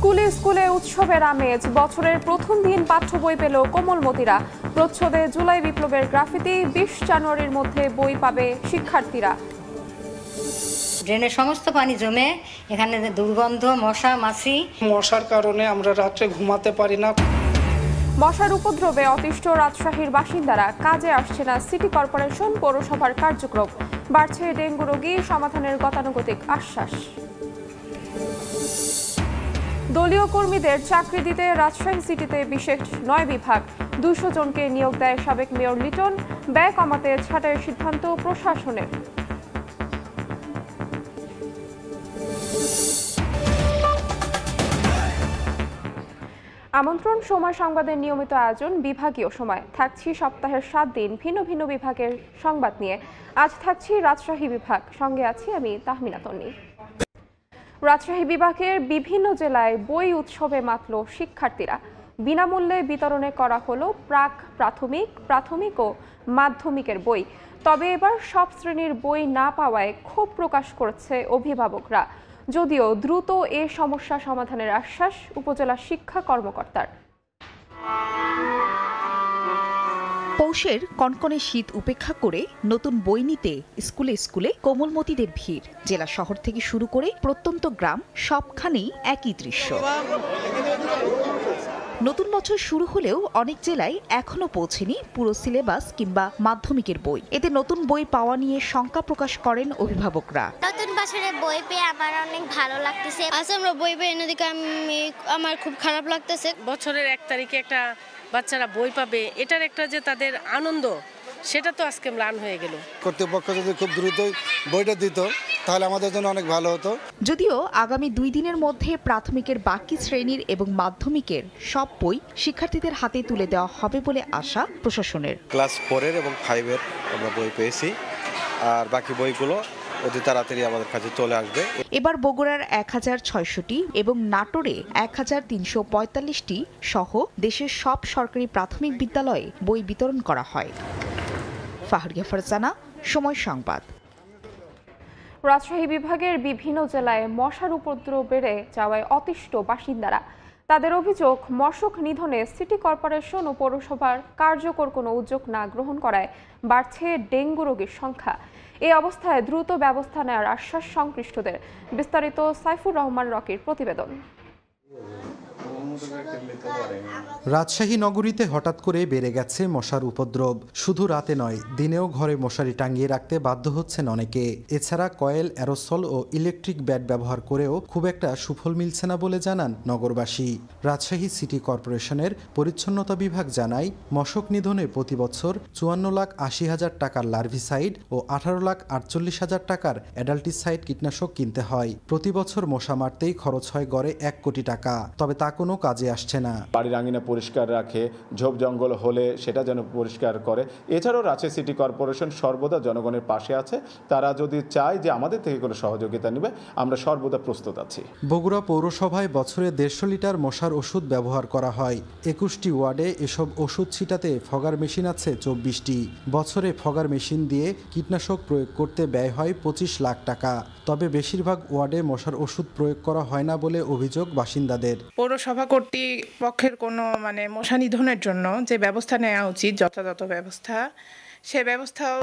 স্কুলে স্কুলে উৎসবের আমেজ। বছরের প্রথম দিন পাঠ্য বই পেল কোমলমতিরা। প্রচ্ছদে জুলাই বিপ্লবের গ্রাফিতি। 20 জানুয়ারির মধ্যে বই পাবে শিক্ষার্থীরা। ড্রেনের সমস্ত পানি জমে এখানে দুর্গন্ধ, মশা মাছি। মশার কারণে আমরা রাত্রে ঘুমাতে পারি না। মশার উপদ্রবে অতিষ্ঠ রাজশাহীর বাসিন্দারা। কাজে আসছে না সিটি কর্পোরেশন, পৌরসভার কার্যক্রম। বাড়ছে ডেঙ্গু রোগী, সমাধানের গতানুগতিক আশ্বাস। দলীয় কর্মীদের চাকরি দিতে রাজশাহী সিটিতে বিশেষ 9 বিভাগ। 200 জনকে নিয়োগ দেয় সাবেক মেয়র লিটন। ব্যয় কমাতে ছাঁটাইয়ের সিদ্ধান্ত প্রশাসনের। আমন্ত্রণ সময় সংবাদের নিয়মিত আয়োজন বিভাগীয় সময়। থাকছি সপ্তাহের 7 দিন ভিন্ন ভিন্ন বিভাগের সংবাদ নিয়ে। আজ থাকছি রাজশাহী বিভাগ, সঙ্গে আছি আমি তাহমিনা তন্নি। রাজশাহী বিভাগের বিভিন্ন জেলায় বই উৎসবে মাতল শিক্ষার্থীরা। বিনামূল্যে বিতরণে করা হলো প্রাথমিক ও মাধ্যমিকের বই। তবে এবার সব শ্রেণীর বই না পাওয়ায় ক্ষোভ প্রকাশ করেছে অভিভাবকরা। যদিও দ্রুত এ সমস্যা সমাধানের আশ্বাস উপজেলা শিক্ষা কর্মকর্তার। পৌষের কনকনে শীত উপেক্ষা করে নতুন বই নিতে স্কুলে স্কুলে কোমলমতিদের ভিড়। জেলা শহর থেকে শুরু করে প্রত্যন্ত গ্রাম সবখানেই একই দৃশ্য। নতুন বছর শুরু হলেও অনেক জেলায় এখনো পৌঁছেনি পুরো সিলেবাস কিংবা মাধ্যমিকের বই। এতে নতুন বই পাওয়া নিয়ে শঙ্কা প্রকাশ করেন অভিভাবকরা। নতুন বছরে বই পেয়ে আমার অনেক ভালো লাগতেছে। আজ আমরা বই পেয়ে এদিকে আমার খুব খারাপ লাগতেছে। বছরের 1 তারিখে একটা বাচ্চারা বই পাবে, এটার একটা যে তাদের আনন্দ, সেটা তো আজকে ম্লান হয়ে গেল। কর্তৃপক্ষ যদি খুব দ্রুতই বইটা দিত তাহলে আমাদের জন্য অনেক ভালো হতো। যদিও আগামী 2 দিনের মধ্যে প্রাথমিকের বাকি শ্রেণীর এবং মাধ্যমিকের সব বই শিক্ষার্থীদের হাতে তুলে দেওয়া হবে বলে আশা প্রশাসনের। ক্লাস 4 এবং 5 আমরা বই পেয়েছি, আর বাকি বইগুলো অতি তাড়াতাড়ি আমাদের কাছে চলে আসবে। এবার বগুড়ার 1600টি এবং নাটোরে 1345টি সহ দেশের সব সরকারি প্রাথমিক বিদ্যালয়ে বই বিতরণ করা হয়। ফাহরিয়া ফারজানা, সময় সংবাদ। রাজশাহী বিভাগের বিভিন্ন জেলায় মশার উপদ্রব বেড়ে যাওয়ায় অতিষ্ঠ বাসিন্দারা। তাদের অভিযোগ, মশক নিধনে সিটি কর্পোরেশন ও পৌরসভার কার্যকর কোনো উদ্যোগ না গ্রহণ করায় বাড়ছে ডেঙ্গু রোগীর সংখ্যা। এই অবস্থায় দ্রুত ব্যবস্থা নেওয়ার আশ্বাস সংশ্লিষ্টদের। বিস্তারিত সাইফুর রহমান রকির প্রতিবেদন। রাজশাহী নগরীতে হঠাৎ করে বেড়ে গেছে মশার উপদ্রব। শুধু রাতে নয়, দিনেও ঘরে মশারি টাঙিয়ে রাখতে বাধ্য হচ্ছেন অনেকে। এছাড়া কয়েল, অ্যারোসল ও ইলেকট্রিক ব্যাট ব্যবহার করেও খুব একটা সুফল মিলছে না বলে জানান নগরবাসী। রাজশাহী সিটি কর্পোরেশনের পরিচ্ছন্নতা বিভাগ জানায়, মশক নিধনে প্রতি বছর 54,80,000 টাকার লার্ভিসাইড ও 18,48,000 টাকার অ্যাডাল্টিসাইড কীটনাশক কিনতে হয়। প্রতি বছর মশা মারতেই খরচ হয় গড়ে 1 কোটি টাকা। তবে তা কোনো কাজে আসছে না। বাড়ির আঙিনা পরিষ্কার রাখে, ঝোপ জঙ্গল হলে সেটা যেন পরিষ্কার করে। এছাড়াও রাজশাহী সিটি কর্পোরেশন সর্বদা জনগণের পাশে আছে। তারা যদি চায় যে আমাদের থেকে কোনো সহযোগিতা নেবে, আমরা সর্বদা প্রস্তুত আছি। বগুড়া পৌরসভায় বছরে 150 লিটার মশার ওষুধ ব্যবহার করা হয়। 21টি ওয়ার্ডে এসব ওষুধ ছিটাতে ফগার মেশিন আছে 24টি। বছরে ফগার মেশিন দিয়ে কীটনাশক প্রয়োগ করতে ব্যয় হয় 25 লাখ টাকা। তবে বেশিরভাগ ওয়ার্ডে মশার ওষুধ প্রয়োগ করা হয় না বলে অভিযোগ বাসিন্দাদের। পৌরসভা কর্তৃপক্ষের কোনো মশা নিধনের জন্য যে ব্যবস্থা নেওয়া উচিত, যথাযথ ব্যবস্থা, সে ব্যবস্থাও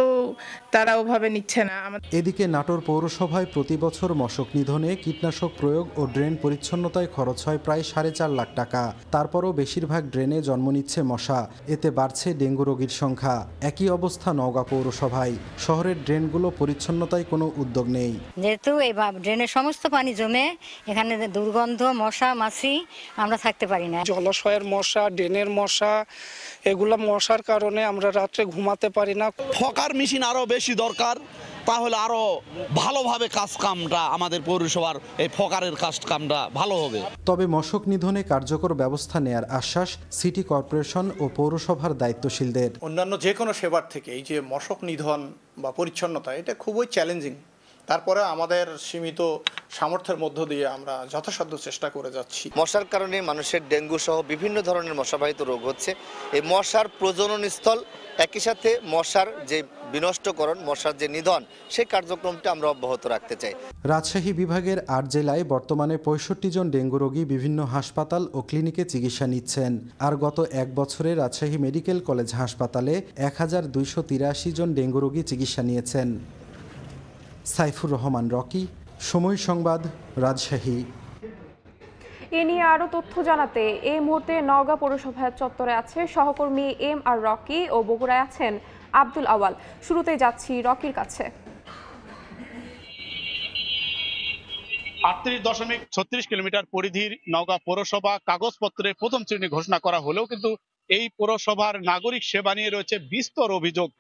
তারা ওভাবে নিচ্ছে না। এদিকে নাটোর পৌরসভায় প্রতি বছর মশক নিধনে কীটনাশক প্রয়োগ ও ড্রেন পরিচ্ছন্নতায় খরচ হয় প্রায় 4.5 লাখ টাকা। তারপরও বেশিরভাগ ড্রেনে জন্ম নিচ্ছে মশা। এতে বাড়ছে ডেঙ্গু রোগীর সংখ্যা। একই অবস্থা নওগাঁ পৌরসভায়। শহরের ড্রেনগুলো পরিচ্ছন্নতায় কোনো উদ্যোগ নেই। যেহেতু এই ড্রেনের সমস্ত পানি জমে এখানে দুর্গন্ধ, মশা মাছি, আমরা থাকতে পারি না। জলাশয়ের মশা, ড্রেনের মশা, এগুলা মশার কারণে আমরা রাত্রে ঘুমাতে পারি না। ফগার মেশিন আরো বেশি দরকার, তাহলে আরো ভালোভাবে কাজ কামটা আমাদের পৌরসভার এই ফগারের কাজ কামটা ভালো হবে। তবে মশক নিধনে কার্যকর ব্যবস্থা নেয়ার আশ্বাস সিটি কর্পোরেশন ও পৌরসভার দায়িত্বশীলদের। অন্যান্য যে কোনো সেবার থেকে এই যে মশক নিধন বা পরিচ্ছন্নতা, এটা খুবই চ্যালেঞ্জিং তারপরে আমাদের সীমিত সামর্থ্যের মধ্য দিয়ে আমরা যথাসাধ্য চেষ্টা করে যাচ্ছি। মশার কারণে মানুষের ডেঙ্গু সহ বিভিন্ন ধরনের মশাবাহিত রোগ হচ্ছে। এই মশার প্রজনন স্থল, একই সাথে মশার যে বিনষ্টকরণ, মশার যে নিধন, সেই কার্যক্রমটা আমরা অব্যাহত রাখতে চাই। রাজশাহী বিভাগের ৮ জেলায় বর্তমানে ৬৫ জন ডেঙ্গু রোগী বিভিন্ন হাসপাতাল ও ক্লিনিকে চিকিৎসা নিচ্ছেন। আর গত এক বছরে রাজশাহী মেডিকেল কলেজ হাসপাতালে ১,২৮৩ জন ডেঙ্গু রোগী চিকিৎসা নিয়েছেন। সাইফুর রহমান রকি, সময় সংবাদ, রাজশাহী। এ নিয়ে আরও তথ্য জানাতে এই মুহূর্তে নওগাঁ পৌরসভার চত্বরে আছে সহকর্মী এম আর রকি ও বগুড়ায় আছেন আব্দুল আওয়াল। শুরুতেই যাচ্ছি রকির কাছে। ৩৮.৩৬ কিলোমিটার পরিধির নওগাঁ পৌরসভা কাগজপত্রে প্রথম শ্রেণী ঘোষণা করা হলেও কিন্তু এই পৌরসভার নাগরিক সেবা নিয়ে রয়েছে বিস্তর অভিযোগ।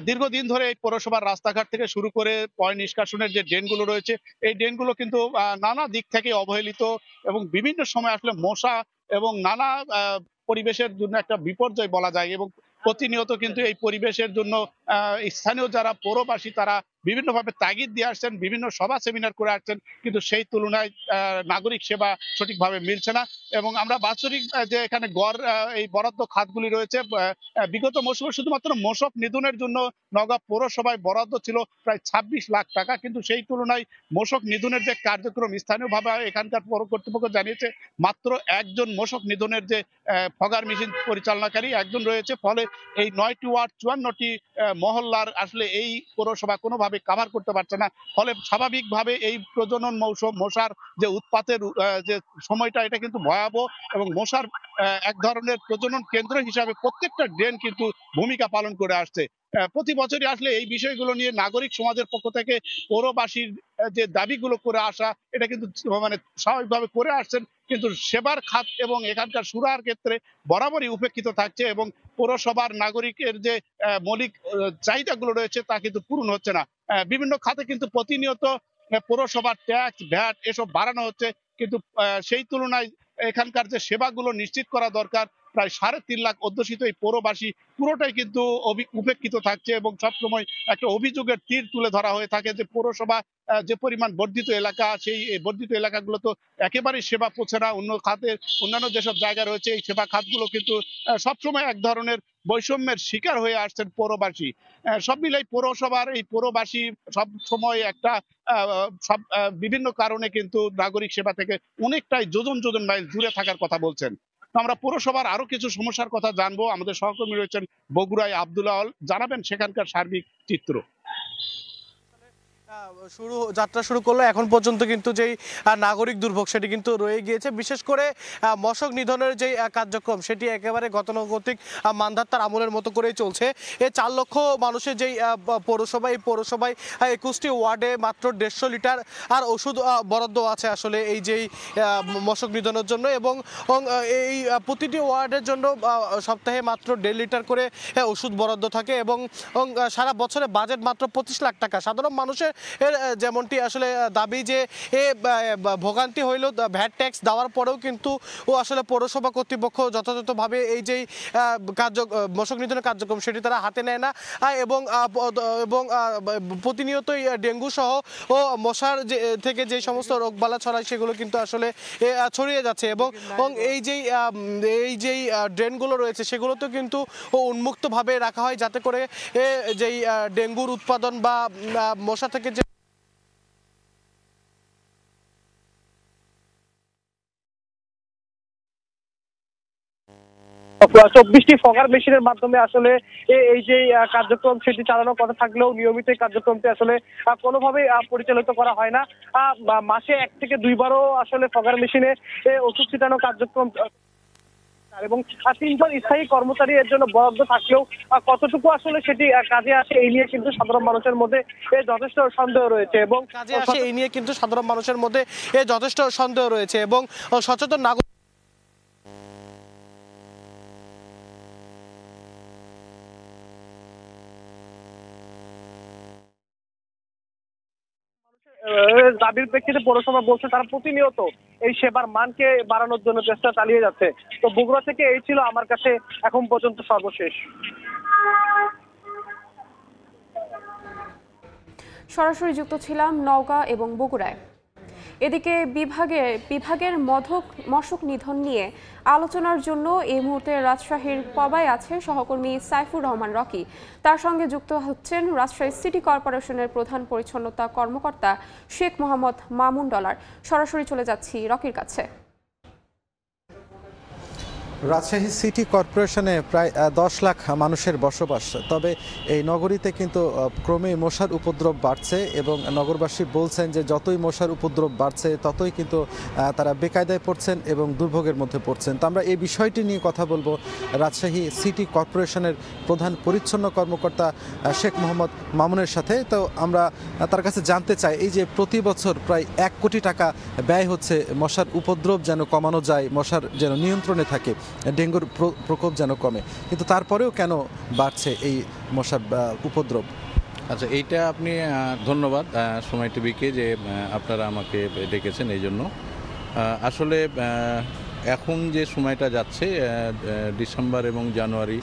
দীর্ঘদিন ধরে এই পৌরসভার রাস্তাঘাট থেকে শুরু করে পয় নিষ্কাশনের যে ড্রেনগুলো রয়েছে, এই ড্রেনগুলো কিন্তু নানা দিক থেকে অবহেলিত এবং বিভিন্ন সময় আসলে মশা এবং নানা পরিবেশের জন্য একটা বিপর্যয় বলা যায়। এবং প্রতিনিয়ত কিন্তু এই পরিবেশের জন্য স্থানীয় যারা পৌরবাসী তারা বিভিন্নভাবে তাগিদ দিয়ে আসছেন, বিভিন্ন সভা সেমিনার করে আসছেন, কিন্তু সেই তুলনায় নাগরিক সেবা সঠিকভাবে মিলছে না। এবং আমরা বাৎসরিক যে এখানে গড় এই বরাদ্দ খাতগুলি রয়েছে, বিগত মৌসুমে শুধুমাত্র মশক নিধনের জন্য নওগাঁ পৌরসভায় বরাদ্দ ছিল প্রায় ২৬ লাখ টাকা, কিন্তু সেই তুলনায় মশক নিধনের যে কার্যক্রম স্থানীয়ভাবে এখানকার পৌর কর্তৃপক্ষ জানিয়েছে মাত্র একজন মশক নিধনের যে ফগার মেশিন পরিচালনাকারী একজন রয়েছে। ফলে এই ৯টি ওয়ার্ড ৫৪টি মহল্লার আসলে এই পৌরসভা কোনোভাবে কাভার করতে পারছে না। ফলে স্বাভাবিকভাবে এই প্রজনন মৌসুম মশার যে উৎপাতের যে সময়টা, এটা কিন্তু ভয়াবহ এবং মশার এক ধরনের প্রজনন কেন্দ্র হিসাবে প্রত্যেকটা ড্রেন কিন্তু ভূমিকা পালন করে আসছে। প্রতি বছরই আসলে এই বিষয়গুলো নিয়ে নাগরিক সমাজের পক্ষ থেকে পৌরবাসীর যে দাবিগুলো করে আসা, এটা কিন্তু মানে স্বাভাবিকভাবে করে আসছেন, কিন্তু সেবার খাত এবং এখানকার সুরাহার ক্ষেত্রে বরাবরই উপেক্ষিত থাকছে এবং পৌরসভার নাগরিকের যে মৌলিক চাহিদাগুলো রয়েছে তা কিন্তু পূরণ হচ্ছে না। বিভিন্ন খাতে কিন্তু প্রতিনিয়ত পৌরসভার ট্যাক্স, ভ্যাট এসব বাড়ানো হচ্ছে, কিন্তু সেই তুলনায় এখানকার যে সেবাগুলো নিশ্চিত করা দরকার, প্রায় ৩.৫ লাখ অধ্যুষিত এই পৌরবাসী পুরোটাই কিন্তু উপেক্ষিত থাকছে এবং সবসময় একটা অভিযোগের তীর তুলে ধরা হয়ে থাকে যে পৌরসভা যে পরিমাণ বর্ধিত এলাকা, সেই বর্ধিত এলাকাগুলো তো একেবারেই সেবা পৌঁছে না। অন্যান্য যেসব জায়গা রয়েছে এই সেবা খাতগুলো কিন্তু সবসময় এক ধরনের বৈষম্যের শিকার হয়ে আসছেন পৌরবাসী। সব মিলাই পৌরসভার এই পৌরবাসী সব সময় একটা বিভিন্ন কারণে কিন্তু নাগরিক সেবা থেকে অনেকটাই যোজন মাইল দূরে থাকার কথা বলছেন। আমরা পৌরসভার আরো কিছু সমস্যার কথা জানবো। আমাদের সহকর্মী রয়েছেন বগুড়ায় আব্দুল আওয়াল, জানাবেন সেখানকার সার্বিক চিত্র। যাত্রা শুরু করলো, এখন পর্যন্ত কিন্তু যেই নাগরিক দুর্ভোগ সেটি কিন্তু রয়ে গিয়েছে। বিশেষ করে মশক নিধনের যে কার্যক্রম সেটি একেবারে গতানুগতিক মান্ধাতার আমলের মতো করেই চলছে। এই ৪ লক্ষ মানুষের যেই পৌরসভা, এই পৌরসভায় ২১টি ওয়ার্ডে মাত্র ১৫০ লিটার আর ওষুধ বরাদ্দ আছে আসলে এই যেই মশক নিধনের জন্য, এবং এই প্রতিটি ওয়ার্ডের জন্য সপ্তাহে মাত্র ১.৫ লিটার করে ওষুধ বরাদ্দ থাকে এবং সারা বছরে বাজেট মাত্র ২৫ লাখ টাকা। সাধারণ মানুষের এর যেমনটি আসলে দাবি যে ভোগান্তি হইল ভ্যাট ট্যাক্স দেওয়ার পরেও কিন্তু আসলে পৌরসভা কর্তৃপক্ষ যথাযথভাবে এই যেই মশক নিধনের কার্যক্রম সেটি তারা হাতে নেয় না এবং প্রতিনিয়তই ডেঙ্গু সহ ও মশার থেকে যে সমস্ত রোগবালা ছড়ায় সেগুলো কিন্তু আসলে ছড়িয়ে যাচ্ছে এবং এই যেই ড্রেনগুলো রয়েছে সেগুলোতে কিন্তু উন্মুক্তভাবে রাখা হয় যাতে করে যেই ডেঙ্গুর উৎপাদন বা মশা থেকে যে ২৪টি ফগার মেশিনের মাধ্যমে আসলে এই যে কার্যক্রম সেটি চালানোর কথা থাকলেও নিয়মিত এই কার্যক্রমটি আসলে কোনোভাবেই পরিচালিত করা হয় না। মাসে ১ থেকে ২ বারও আসলে ফগার মেশিনে ওষুধ ছিটানো কার্যক্রম এবং ৩ জন স্থায়ী কর্মচারী এর জন্য বরাদ্দ থাকলেও কতটুকু আসলে সেটি কাজে আসে এই নিয়ে কিন্তু সাধারণ মানুষের মধ্যে যথেষ্ট সন্দেহ রয়েছে এবং সচেতন নাগরিক দাবির প্রেক্ষিতে পৌরসভা বলছে তারা প্রতিনিয়ত এই সেবার মানকে বাড়ানোর জন্য চেষ্টা চালিয়ে যাচ্ছে। তো বগুড়া থেকে এই ছিল আমার কাছে এখন পর্যন্ত সর্বশেষ। সরাসরি যুক্ত ছিলাম নওগাঁ এবং বগুড়ায়। এদিকে বিভাগের মশক নিধন নিয়ে আলোচনার জন্য এই মুহূর্তে রাজশাহীর পবায় আছে সহকর্মী সাইফুর রহমান রকি। তার সঙ্গে যুক্ত হচ্ছেন রাজশাহী সিটি কর্পোরেশনের প্রধান পরিচ্ছন্নতা কর্মকর্তা শেখ মোহাম্মদ মামুন ডলার। সরাসরি চলে যাচ্ছি রকির কাছে। রাজশাহী সিটি কর্পোরেশনে প্রায় 10 লাখ মানুষের বসবাস, তবে এই নগরীতে কিন্তু ক্রমে মশার উপদ্রব বাড়ছে এবং নগরবাসী বলছেন যে যতই মশার উপদ্রব বাড়ছে ততই কিন্তু তারা বেকায়দায় পড়ছেন এবং দুর্ভোগের মধ্যে পড়ছেন। তো আমরা এই বিষয়টি নিয়ে কথা বলবো রাজশাহী সিটি কর্পোরেশনের প্রধান পরিচ্ছন্ন কর্মকর্তা শেখ মোহাম্মদ মামুনের সাথে। তো আমরা তার কাছে জানতে চাই, এই যে প্রতি বছর প্রায় 1 কোটি টাকা ব্যয় হচ্ছে মশার উপদ্রব যেন কমানো যায়, মশার যেন নিয়ন্ত্রণে থাকে, ডেঙ্গুর প্রকোপ যেন কমে, কিন্তু তারপরেও কেন বাড়ছে এই মশার উপদ্রব? আচ্ছা, এইটা আপনি ধন্যবাদ সময় টিভিকে যে আপনারা আমাকে ডেকেছেন এই জন্য। আসলে এখন যে সময়টা যাচ্ছে ডিসেম্বর এবং জানুয়ারি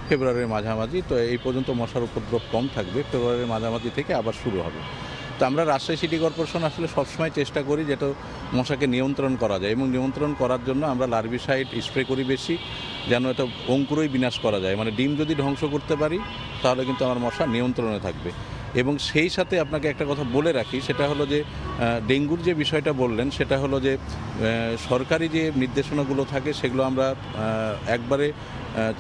ফেব্রুয়ারির মাঝামাঝি, তো এই পর্যন্ত মশার উপদ্রব কম থাকবে, ফেব্রুয়ারির মাঝামাঝি থেকে আবার শুরু হবে। তো আমরা রাজশাহী সিটি কর্পোরেশন আসলে সবসময় চেষ্টা করি যেটা মশাকে নিয়ন্ত্রণ করা যায়, এবং নিয়ন্ত্রণ করার জন্য আমরা লার্ভিসাইড স্প্রে করি বেশি, যেন এটা অঙ্কুরই বিনাশ করা যায়। মানে ডিম যদি ধ্বংস করতে পারি তাহলে কিন্তু আমার মশা নিয়ন্ত্রণে থাকবে। এবং সেই সাথে আপনাকে একটা কথা বলে রাখি, সেটা হলো যে ডেঙ্গুর যে বিষয়টা বললেন, সেটা হলো যে সরকারি যে নির্দেশনাগুলো থাকে সেগুলো আমরা একবারে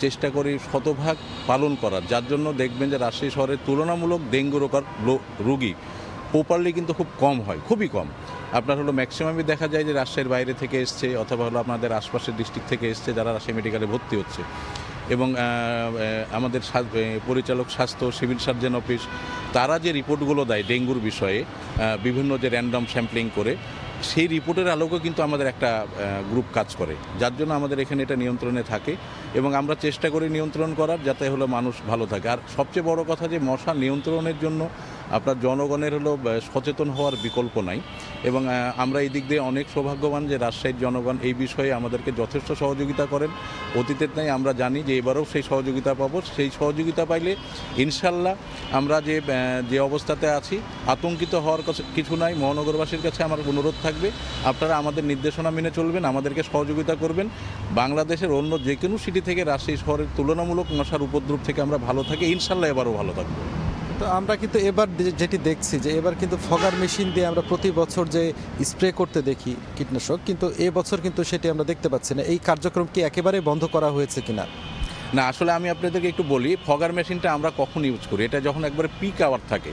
চেষ্টা করি শতভাগ পালন করার, যার জন্য দেখবেন যে রাজশাহী শহরের তুলনামূলক ডেঙ্গু রোগী প্রপারলি কিন্তু খুব কম হয়, খুবই কম। আপনার হলো ম্যাক্সিমামই দেখা যায় যে রাজশাহীর বাইরে থেকে এসছে অথবা হলো আপনাদের আশপাশের ডিস্ট্রিক্ট থেকে এসছে যারা রাজশাহী মেডিকেলে ভর্তি হচ্ছে। এবং আমাদের পরিচালক স্বাস্থ্য, সিভিল সার্জন অফিস, তারা যে রিপোর্টগুলো দেয় ডেঙ্গুর বিষয়ে বিভিন্ন যে র্যান্ডম স্যাম্পলিং করে, সেই রিপোর্টের আলোকে কিন্তু আমাদের একটা গ্রুপ কাজ করে, যার জন্য আমাদের এখানে এটা নিয়ন্ত্রণে থাকে এবং আমরা চেষ্টা করি নিয়ন্ত্রণ করার, যাতে হলো মানুষ ভালো থাকে। আর সবচেয়ে বড় কথা যে মশা নিয়ন্ত্রণের জন্য আপনার জনগণের হলো সচেতন হওয়ার বিকল্প নাই। এবং আমরা এই দিক দিয়ে অনেক সৌভাগ্যবান যে রাজশাহীর জনগণ এই বিষয়ে আমাদেরকে যথেষ্ট সহযোগিতা করেন। অতীতের নাই আমরা জানি যে এবারেও সেই সহযোগিতা পাবো। সেই সহযোগিতা পাইলে ইনশাল্লাহ আমরা যে অবস্থাতে আছি আতঙ্কিত হওয়ার কিছু নাই। মহানগরবাসীর কাছে আমার অনুরোধ থাকবে, আপনারা আমাদের নির্দেশনা মেনে চলবেন, আমাদেরকে সহযোগিতা করবেন। বাংলাদেশের অন্য যে কোনো সিটি থেকে রাজশাহী শহরের তুলনামূলক মশার উপদ্রব থেকে আমরা ভালো থাকি, ইনশাল্লাহ এবারও ভালো থাকবো। তো আমরা কিন্তু এবার যেটি দেখছি যে এবার কিন্তু ফগার মেশিন দিয়ে আমরা প্রতি বছর যে স্প্রে করতে দেখি কীটনাশক, কিন্তু এবছর কিন্তু সেটি আমরা দেখতে পাচ্ছি না। এই কার্যক্রম কি একেবারে বন্ধ করা হয়েছে কিনা? না, আসলে আমি আপনাদেরকে একটু বলি, ফগার মেশিনটা আমরা কখন ইউজ করি, এটা যখন একবারে পিক আওয়ার থাকে,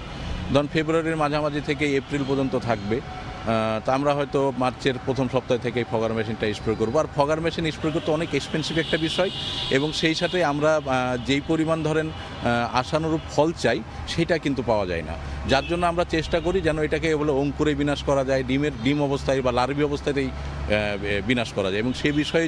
ধরুন ফেব্রুয়ারির মাঝামাঝি থেকে এপ্রিল পর্যন্ত থাকবে, তা আমরা হয়তো মার্চের প্রথম সপ্তাহ থেকে ফগার মেশিনটা স্প্রে করবো। আর ফগার মেশিন স্প্রে করতে অনেক এক্সপেন্সিভ একটা বিষয়, এবং সেই সাথে আমরা যেই পরিমাণ ধরেন আশানুরূপ ফল চাই সেটা কিন্তু পাওয়া যায় না, যার জন্য আমরা চেষ্টা করি যেন এটাকে বলে অঙ্কুরে বিনাশ করা যায়, ডিম অবস্থায় বা লার্ভি অবস্থাতেই বিনাশ করা যায়, এবং সে বিষয়ে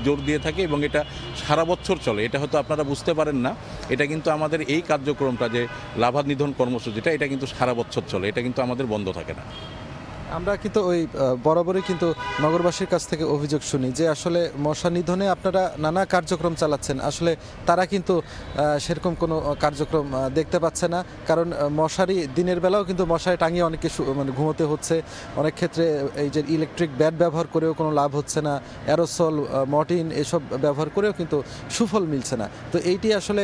জোর দিয়ে থাকে। এবং এটা সারা বছর চলে, এটা হয়তো আপনারা বুঝতে পারেন না, এটা কিন্তু আমাদের এই কার্যক্রমটা যে লাভা নিধন কর্মসূচিটা, এটা কিন্তু সারা বছর চলে, এটা কিন্তু আমাদের বন্ধ থাকে না। আমরা কিন্তু ওই বরাবরই কিন্তু নগরবাসীর কাছ থেকে অভিযোগ শুনি যে আসলে মশা নিধনে আপনারা নানা কার্যক্রম চালাচ্ছেন, আসলে তারা কিন্তু সেরকম কোনো কার্যক্রম দেখতে পাচ্ছে না। কারণ মশারি দিনের বেলাও কিন্তু মশারি টাঙিয়ে অনেকে মানে ঘুমোতে হচ্ছে, অনেক ক্ষেত্রে এই যে ইলেকট্রিক ব্যাট ব্যবহার করেও কোনো লাভ হচ্ছে না, অ্যারোসল, মর্টিন এসব ব্যবহার করেও কিন্তু সুফল মিলছে না। তো এইটি আসলে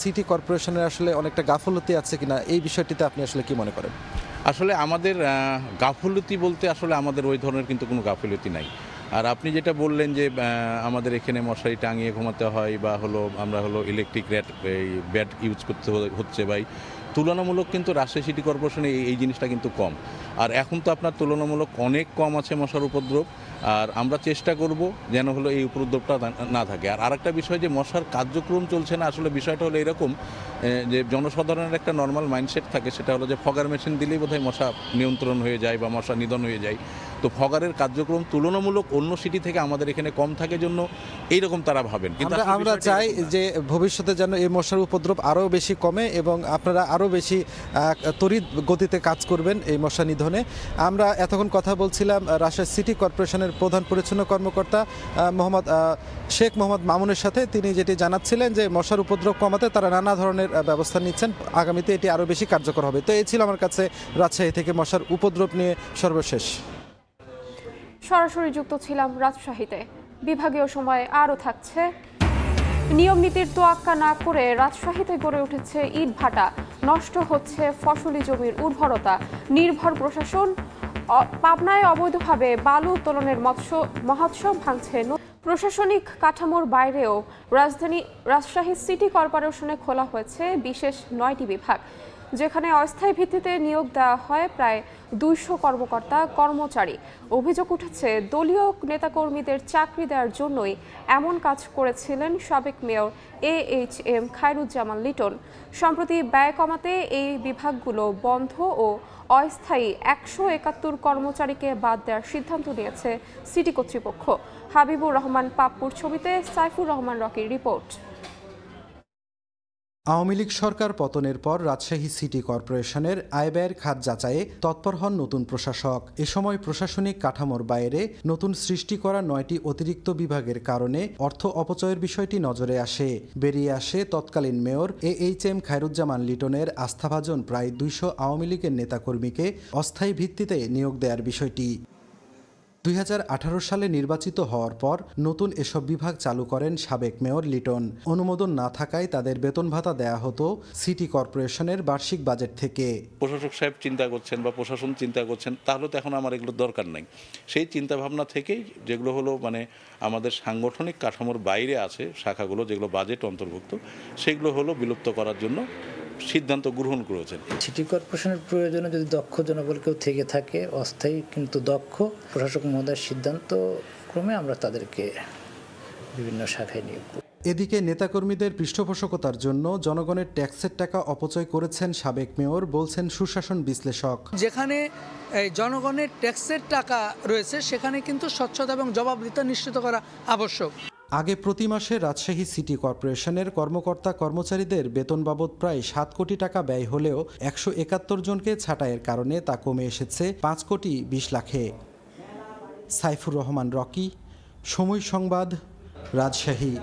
সিটি কর্পোরেশনের আসলে অনেকটা গাফলতি আছে কিনা, এই বিষয়টিতে আপনি আসলে কি মনে করেন? আসলে আমাদের গাফিলতি বলতে আসলে আমাদের ওই ধরনের কিন্তু কোনো গাফিলতি নাই। আর আপনি যেটা বললেন যে আমাদের এখানে মশারি টাঙিয়ে ঘুমাতে হয় বা আমরা ইলেকট্রিক ব্যাট ইউজ করতে হচ্ছে, ভাই তুলনামূলক কিন্তু রাজশাহী সিটি কর্পোরেশনে এই জিনিসটা কিন্তু কম। আর এখন তো আপনার তুলনামূলক অনেক কম আছে মশার উপদ্রব, আর আমরা চেষ্টা করব যেন এই উপদ্রবটা না থাকে। আর আরেকটা বিষয় যে মশার কার্যক্রম চলছে না, আসলে বিষয়টা হলো এরকম যে জনসাধারণের একটা নর্মাল মাইন্ডসেট থাকে, সেটা হলো যে ফগার মেশিন দিলেই বোধহয় মশা নিয়ন্ত্রণ হয়ে যায় বা মশা নিধন হয়ে যায়। তো ফগারের কার্যক্রম তুলনামূলক অন্য সিটি থেকে আমাদের এখানে কম থাকে জন্য এইরকম তারা ভাবেন। কিন্তু আমরা চাই যে ভবিষ্যতে যেন এই মশার উপদ্রব আরও বেশি কমে এবং আপনারা আরও বেশি তড়িৎ গতিতে কাজ করবেন এই মশা নিধনে। আমরা এতক্ষণ কথা বলছিলাম রাজশাহী সিটি কর্পোরেশনের কর্পোরেশনের প্রধান পরিচ্ছন্ন কর্মকর্তা শেখ মোহাম্মদ মামুনের সাথে। তিনি যেটি জানাচ্ছিলেন যে মশার উপদ্রব কমাতে তারা নানা ধরনের ব্যবস্থা নিচ্ছেন, আগামীতে এটি আরও বেশি কার্যকর হবে। তো এই ছিল আমার কাছে রাজশাহী থেকে মশার উপদ্রব নিয়ে সর্বশেষ। সরাসরি যুক্ত ছিলাম রাজশাহীতে। বিভাগীয় সময় আরও থাকছে। নিয়ম নীতির তোয়াক্কা না করে রাজশাহীতে গড়ে উঠেছে ইট ভাটা, নষ্ট হচ্ছে ফসলি জমির উর্বরতা। নির্ভর প্রশাসন। পাবনায় অবৈধভাবে বালু উত্তোলনের মহোৎসব ভাঙছে। প্রশাসনিক কাঠামোর বাইরেও রাজশাহী সিটি কর্পোরেশনে খোলা হয়েছে বিশেষ 9টি বিভাগ, যেখানে অস্থায়ী ভিত্তিতে নিয়োগ দেওয়া হয় প্রায় 200 কর্মকর্তা কর্মচারী। অভিযোগ উঠেছে দলীয় নেতাকর্মীদের চাকরি দেওয়ার জন্যই এমন কাজ করেছিলেন সাবেক মেয়র AHM খায়রুজ্জামান লিটন। সম্প্রতি ব্যয় কমাতে এই বিভাগগুলো বন্ধ ও অস্থায়ী 171 কর্মচারীকে বাদ দেওয়ার সিদ্ধান্ত নিয়েছে সিটি কর্তৃপক্ষ। হাবিবুর রহমান পাপ্পুর ছবিতে সাইফুর রহমান রকির রিপোর্ট। আওয়ামী লীগ সরকার পতনের পর রাজশাহী সিটি কর্পোরেশনের আয় ব্যয়ের খাত যাচাইয়ে তৎপর হন নতুন প্রশাসক। এ সময় প্রশাসনিক কাঠামোর বাইরে নতুন সৃষ্টি করা 9টি অতিরিক্ত বিভাগের কারণে অর্থ অপচয়ের বিষয়টি নজরে আসে। বেরিয়ে আসে তৎকালীন মেয়র AHM খায়রুজ্জামান লিটনের আস্থাভাজন প্রায় 200 আওয়ামী লীগের নেতাকর্মীকে অস্থায়ী ভিত্তিতে নিয়োগ দেওয়ার বিষয়টি। 2018 সালে নির্বাচিত হওয়ার পর নতুন এসব বিভাগ চালু করেন সাবেক মেয়র লিটন। অনুমোদন না থাকায় তাদের বেতন ভাতা দেয়া হতো সিটি কর্পোরেশনের বার্ষিক বাজেট থেকে। প্রশাসক সাহেব চিন্তা করছেন বা প্রশাসন চিন্তা করছেন, তাহলে তো এখন আমার এগুলো দরকার নাই। সেই চিন্তা ভাবনা থেকেই যেগুলো হলো আমাদের সাংগঠনিক কাঠামোর বাইরে আছে শাখাগুলো, যেগুলো বাজেট অন্তর্ভুক্ত, সেগুলো হলো বিলুপ্ত করার জন্য সিদ্ধান্ত গ্রহণ করেছেন। সিটি কর্পোরেশনের প্রয়োজনে যদি দক্ষ জনবল কেউ থেকে থাকে, অস্থায়ী কিন্তু দক্ষ, প্রশাসক মহোদয়ের সিদ্ধান্ত ক্রমে আমরা তাদেরকে বিভিন্ন শাখায় নিয়োগ করি। এদিকে নেতাকর্মীদের পৃষ্ঠপোষকতার জন্য জনগণের ট্যাক্সের টাকা অপচয় করেছেন সাবেক মেয়র, বলছেন সুশাসন বিশ্লেষক। যেখানে জনগণের ট্যাক্সের টাকা রয়েছে সেখানে কিন্তু স্বচ্ছতা এবং জবাবদিহিতা নিশ্চিত করা আবশ্যক। আগে প্রতি মাসে রাজশাহী সিটি কর্পোরেশনের কর্মকর্তা কর্মচারীদের বেতন বাবদ প্রায় 7 কোটি টাকা ব্যয় হলেও 171 জনকে ছাঁটাইয়ের কারণে তা কমে এসেছে 5 কোটি 20 লাখে। সাইফুর রহমান রকি, সময় সংবাদ, রাজশাহী।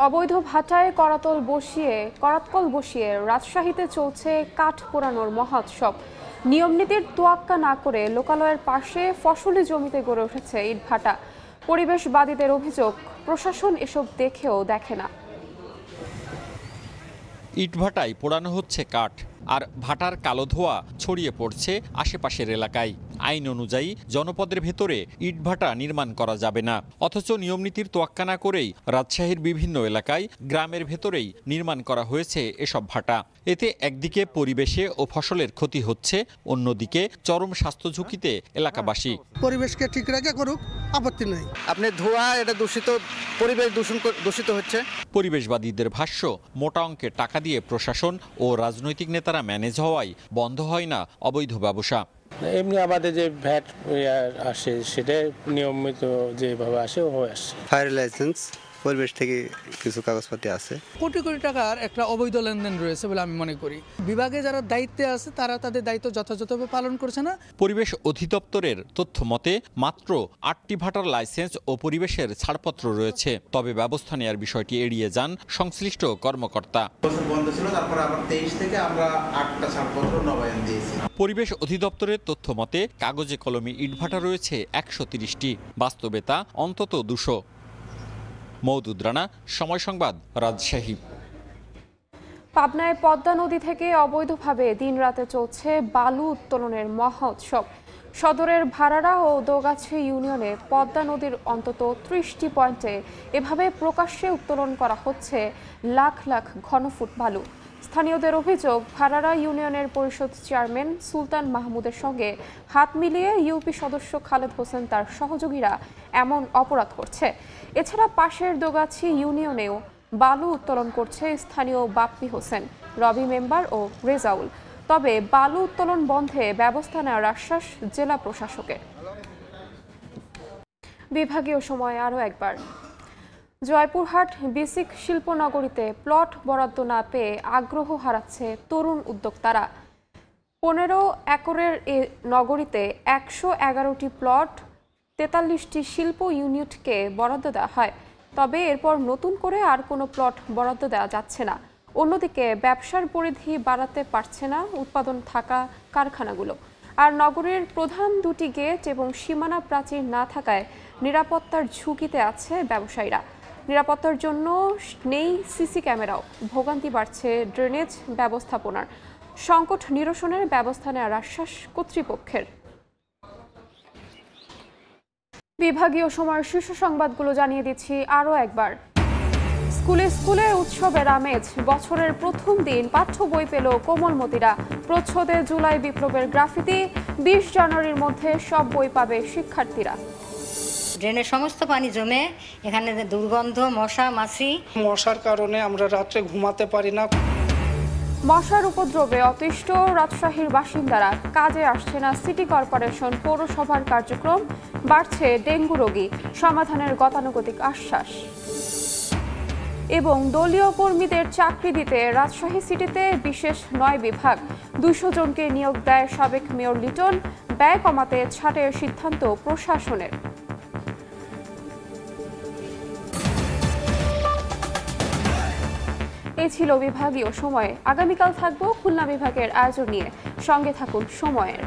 অবৈধ ভাটায় করাতকল বসিয়ে রাজশাহীতে চলছে কাঠ পোড়ানোর মহোৎসব। নিয়মনীতির তোয়াক্কা না করে লোকালয়ের পাশে ফসলি জমিতে গড়ে উঠেছে ইট ভাটা। পরিবেশবাদীদের অভিযোগ, প্রশাসন এসব দেখেও দেখে না। ইটভাটায় পোড়ানো হচ্ছে কাঠ, আর ভাটার কালো ধোঁয়া ছড়িয়ে পড়ছে আশেপাশের এলাকায়। আইন অনুযায়ী জনপদের ভেতরে ইটভাটা নির্মাণ করা যাবে না, অথচ নিয়মনীতির তোয়াক্কা না করেই রাজশাহীর বিভিন্ন এলাকায় গ্রামের ভেতরেই নির্মাণ করা হয়েছে এসব ভাটা। এতে একদিকে পরিবেশে ও ফসলের ক্ষতি হচ্ছে, অন্যদিকে চরম স্বাস্থ্য ঝুঁকিতে এলাকাবাসী। পরিবেশকে ঠিক রেখে করুক, আপত্তি নেই। আপনি ধোঁয়া, এটা পরিবেশ দূষিত হচ্ছে। পরিবেশবাদীদের ভাষ্য, মোটা অঙ্কের টাকা দিয়ে প্রশাসন ও রাজনৈতিক নেতারা ম্যানেজ হওয়ায় বন্ধ হয় না অবৈধ ব্যবসা। এমনি আমাদের যে ভ্যাট আসে সেটা নিয়মিত যেভাবে আসে ওভাবে আসছে। ফায়ার লাইসেন্স, পরিবেশ থেকে কিছু কাগজপত্র আছে। কোটি কোটি টাকার একটা অবৈধ লেনদেন রয়েছে বলে আমি মনে করি। বিভাগে যারা দায়িত্বে আছে তারা তাদের দায়িত্ব যথাযথভাবে পালন করছে না। পরিবেশ অধিদপ্তরের তথ্য মতে মাত্র 8টি ভাটার লাইসেন্স ও পরিবেশের ছাড়পত্র রয়েছে, তবে ব্যবস্থা নেওয়ার বিষয়টি এড়িয়ে যান সংশ্লিষ্ট কর্মকর্তা। পরিবেশ অধিদপ্তরের তথ্য মতে কাগজে কলমে ইটভাটা রয়েছে 130টি, বাস্তবে তা অন্তত 200। মওদুদ রানা, সময় সংবাদ, রাজশাহী। পাবনায় পদ্মা নদী থেকে অবৈধভাবে দিনরাতে চলছে বালু উত্তোলনের মহোৎসব। সদরের ভাড়ারা ও দোগাছি ইউনিয়নে পদ্মা নদীর অন্তত 30টি পয়েন্টে এভাবে প্রকাশ্যে উত্তোলন করা হচ্ছে লাখ লাখ ঘনফুট বালু। স্থানীয়দের অভিযোগ, ভাড়ারা ইউনিয়নের পরিষদ চেয়ারম্যান সুলতান মাহমুদের সঙ্গে হাত মিলিয়ে ইউপি সদস্য খালেদ হোসেন তার সহযোগীরা এমন অপরাধ করছে। এছাড়া পাশের দোগাছি ইউনিয়নেও বালু উত্তোলন করছে স্থানীয় বাপ্পি হোসেন, রবি মেম্বার ও রেজাউল। তবে বালু উত্তোলন বন্ধে ব্যবস্থা নেওয়ার আশ্বাস জেলা প্রশাসকের। বিভাগীয় সময় আরও একবার। জয়পুরহাট বেসিক শিল্পনগরীতে প্লট বরাদ্দ না পেয়ে আগ্রহ হারাচ্ছে তরুণ উদ্যোক্তারা। 15 একরের এ নগরীতে 111টি প্লট 43টি শিল্প ইউনিটকে বরাদ্দ দেওয়া হয়, তবে এরপর নতুন করে আর কোনো প্লট বরাদ্দ দেওয়া যাচ্ছে না। অন্যদিকে ব্যবসার পরিধি বাড়াতে পারছে না উৎপাদন থাকা কারখানাগুলো। আর নগরের প্রধান দুটি গেট এবং সীমানা প্রাচীর না থাকায় নিরাপত্তার ঝুঁকিতে আছে ব্যবসায়ীরা। নিরাপত্তার জন্য নেই সিসি ক্যামেরাও। ভোগান্তি বাড়ছে ড্রেনেজ ব্যবস্থাপনার। সংকট নিরসনের ব্যবস্থা নেওয়ার আশ্বাস কর্তৃপক্ষের। বিভাগীয় সময়ের শীর্ষ সংবাদগুলো জানিয়ে দিচ্ছি আরও একবার। স্কুলে স্কুলে উৎসবের আমেজ। বছরের প্রথম দিন পাঠ্য বই পেল কোমলমতিরা। প্রচ্ছদে জুলাই বিপ্লবের গ্রাফিতি। 20 জানুয়ারির মধ্যে সব বই পাবে শিক্ষার্থীরা। ড্রেনের সমস্ত পানি জমে এখানে দুর্গন্ধ, মশা মাছি। মশার কারণে আমরা রাত্রে ঘুমাতে পারি না। মশার উপদ্রবে অতিষ্ঠ রাজশাহীর বাসিন্দারা। কাজে আসছে না সিটি কর্পোরেশন, পৌরসভার কার্যক্রম। বাড়ছে ডেঙ্গু রোগী। সমাধানের গতানুগতিক আশ্বাস। এবং দলীয় কর্মীদের চাকরি দিতে রাজশাহী সিটিতে বিশেষ 9 বিভাগ। 200 জনকে নিয়োগ দেয় সাবেক মেয়র লিটন। ব্যয় কমাতে ছাঁটের সিদ্ধান্ত প্রশাসনের। এই ছিল বিভাগীয় সময়ে। আগামীকাল থাকবো খুলনা বিভাগের আয়োজন নিয়ে। সঙ্গে থাকুন সময়ের।